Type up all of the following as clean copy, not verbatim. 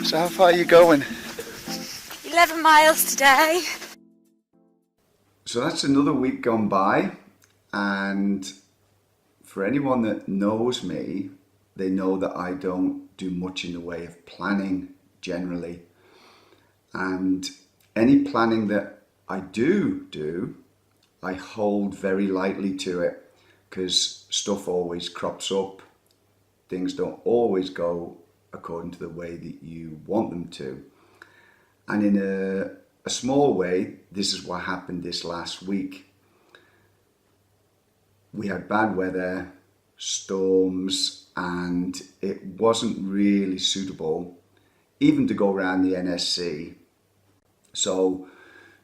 So how far are you going? 11 miles today. So that's another week gone by, and for anyone that knows me, they know that I don't do much in the way of planning generally. And any planning that I do, I hold very lightly to it because stuff always crops up. Things don't always go according to the way that you want them to. And in a small way, this is what happened this last week. We had bad weather, storms, and it wasn't really suitable even to go around the NSC. So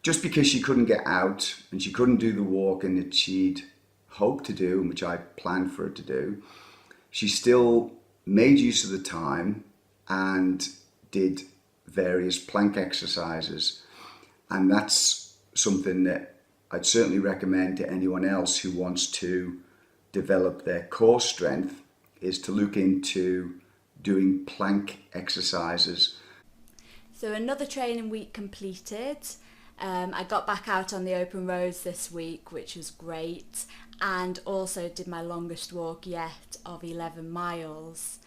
just because she couldn't get out and she couldn't do the walking that she'd hoped to do, and which I planned for her to do, she still made use of the time and did various plank exercises. And that's something that I'd certainly recommend to anyone else who wants to develop their core strength, is to look into doing plank exercises. So another training week completed. I got back out on the open roads this week, which was great, and also did my longest walk yet of 11 miles.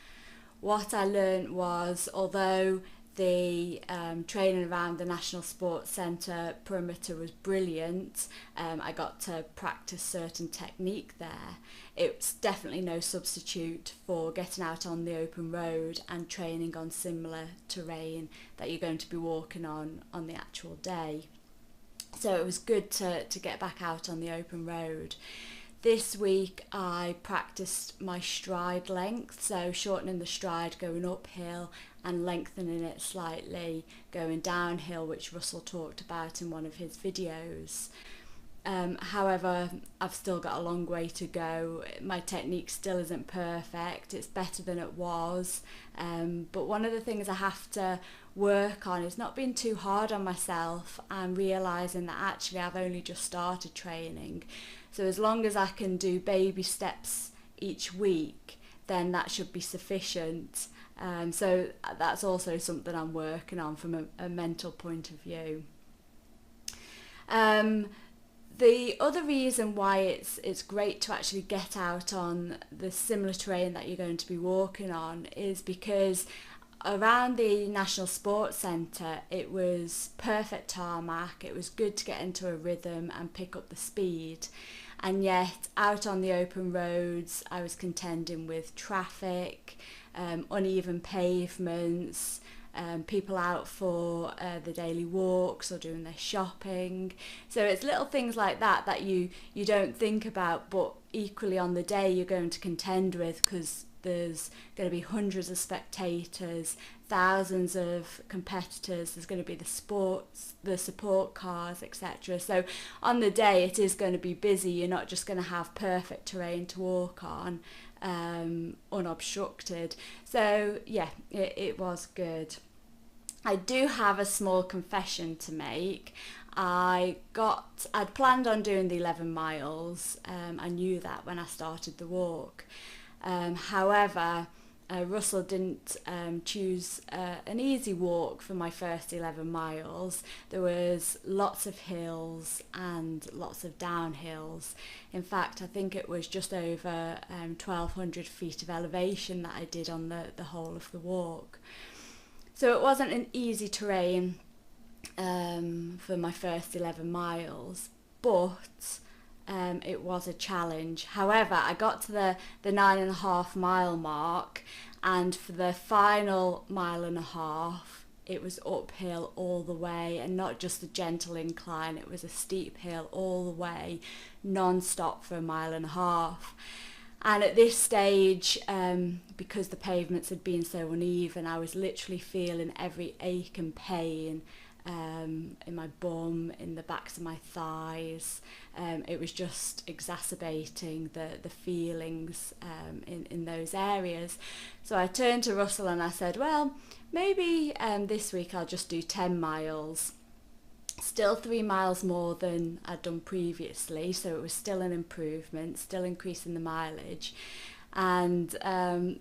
What I learned was, although the training around the National Sports Centre perimeter was brilliant, I got to practice certain technique there. It's definitely no substitute for getting out on the open road and training on similar terrain that you're going to be walking on the actual day. So it was good to get back out on the open road. This week I practiced my stride length, so shortening the stride going uphill and lengthening it slightly going downhill, which Russell talked about in one of his videos. However, I've still got a long way to go. My technique still isn't perfect. It's better than it was. But one of the things I have to work on is not being too hard on myself and realising that actually I've only just started training. So as long as I can do baby steps each week, then that should be sufficient. So that's also something I'm working on from a mental point of view. The other reason why it's great to actually get out on the similar terrain that you're going to be walking on is because around the National Sports Centre it was perfect tarmac, it was good to get into a rhythm and pick up the speed. And yet out on the open roads I was contending with traffic, uneven pavements, people out for the daily walks or doing their shopping. So it's little things like that you don't think about, but equally on the day you're going to contend with, because there's going to be hundreds of spectators, thousands of competitors, there's going to be the support cars, etc. So on the day it is going to be busy. You're not just going to have perfect terrain to walk on unobstructed. So yeah, it was good. I do have a small confession to make. I'd planned on doing the 11 miles. I knew that when I started the walk. However, Russell didn't choose an easy walk for my first 11 miles. There was lots of hills and lots of downhills. In fact, I think it was just over 1,200 feet of elevation that I did on the whole of the walk. So it wasn't an easy terrain for my first 11 miles, but it was a challenge. However, I got to the 9.5 mile mark, and for the final 1.5 miles, it was uphill all the way, and not just a gentle incline, it was a steep hill all the way, non-stop for 1.5 miles. And at this stage, because the pavements had been so uneven, I was literally feeling every ache and pain in my bum, in the backs of my thighs. It was just exacerbating the feelings in those areas. So I turned to Russell and I said, well, maybe this week I'll just do 10 miles. Still 3 miles more than I'd done previously, so it was still an improvement, still increasing the mileage. And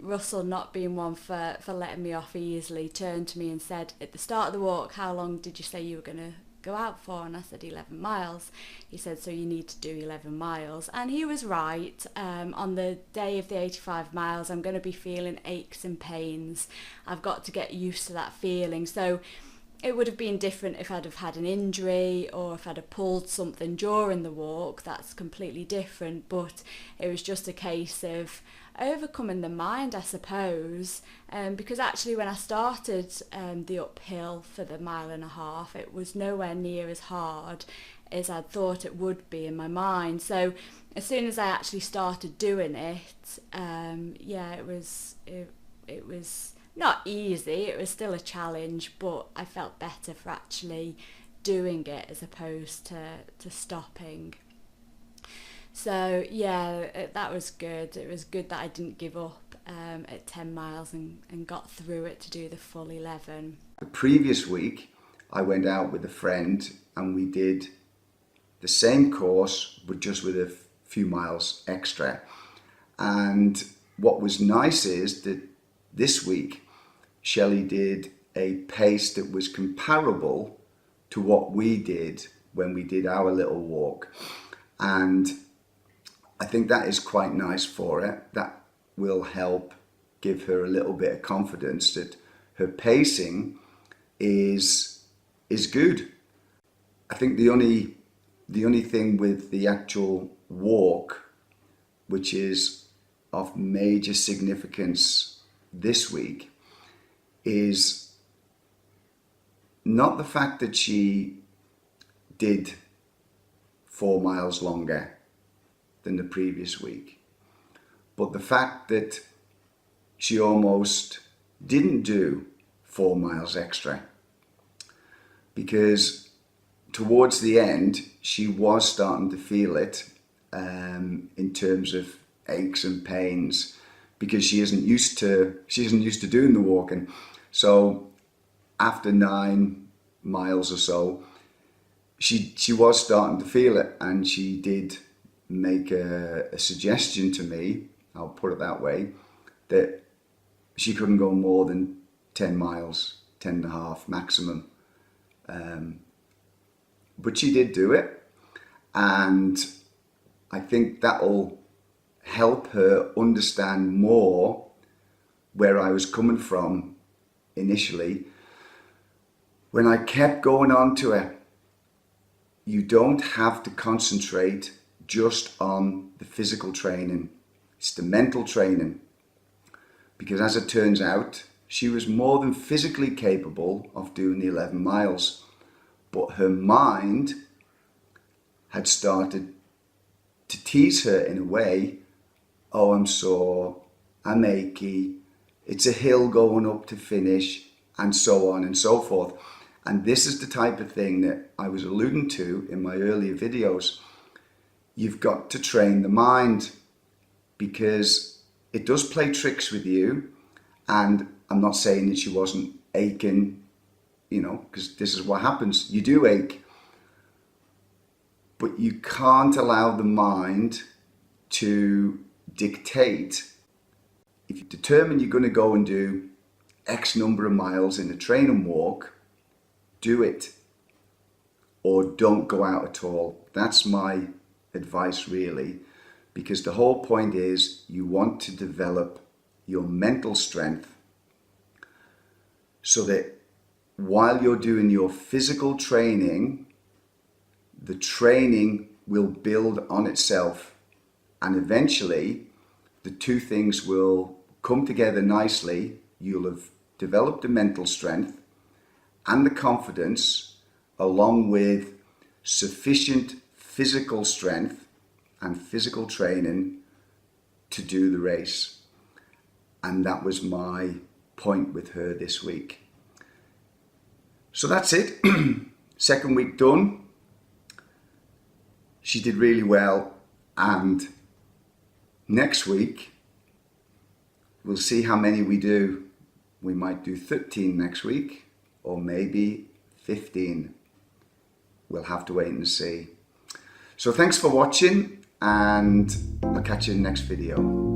Russell, not being one for letting me off easily, turned to me and said, at the start of the walk, how long did you say you were going to go out for? And I said 11 miles. He said, so you need to do 11 miles. And he was right. On the day of the 85 miles, I'm going to be feeling aches and pains. I've got to get used to that feeling. So it would have been different if I'd have had an injury or if I'd have pulled something during the walk. That's completely different. But it was just a case of overcoming the mind, I suppose, because actually when I started the uphill for the 1.5 miles, it was nowhere near as hard as I'd thought it would be in my mind. So as soon as I actually started doing it, it was not easy. It was still a challenge, but I felt better for actually doing it as opposed to stopping. So yeah, that was good. It was good that I didn't give up at 10 miles and got through it to do the full 11. The previous week, I went out with a friend and we did the same course, but just with a few miles extra. And what was nice is that this week, Shelley did a pace that was comparable to what we did when we did our little walk. And I think that is quite nice for her. That will help give her a little bit of confidence that her pacing is good. I think the only thing with the actual walk, which is of major significance this week, is not the fact that she did 4 miles longer than the previous week, but the fact that she almost didn't do 4 miles extra, because towards the end she was starting to feel it in terms of aches and pains, because she isn't used to doing the walking. So after 9 miles or so, she was starting to feel it, and she did make a suggestion to me, I'll put it that way, that she couldn't go more than 10 miles, 10 and a half maximum. But she did do it, and I think that'll help her understand more where I was coming from initially when I kept going on to her. You don't have to concentrate just on the physical training. It's the mental training. Because as it turns out, she was more than physically capable of doing the 11 miles. But her mind had started to tease her in a way. Oh, I'm sore, I'm achy, it's a hill going up to finish, and so on and so forth. And this is the type of thing that I was alluding to in my earlier videos. You've got to train the mind, because it does play tricks with you. And I'm not saying that she wasn't aching, because this is what happens. You do ache, but you can't allow the mind to dictate. If you determine you're going to go and do X number of miles in a train and walk, do it, or don't go out at all. That's my advice, really, because the whole point is you want to develop your mental strength so that while you're doing your physical training, the training will build on itself, and eventually the two things will come together nicely. You'll have developed the mental strength and the confidence, along with sufficient physical strength and physical training to do the race. And that was my point with her this week. So that's it. Second week done. She did really well, and next week we'll see how many we do. We might do 13 next week, or maybe 15. We'll have to wait and see. So thanks for watching, and I'll catch you in the next video.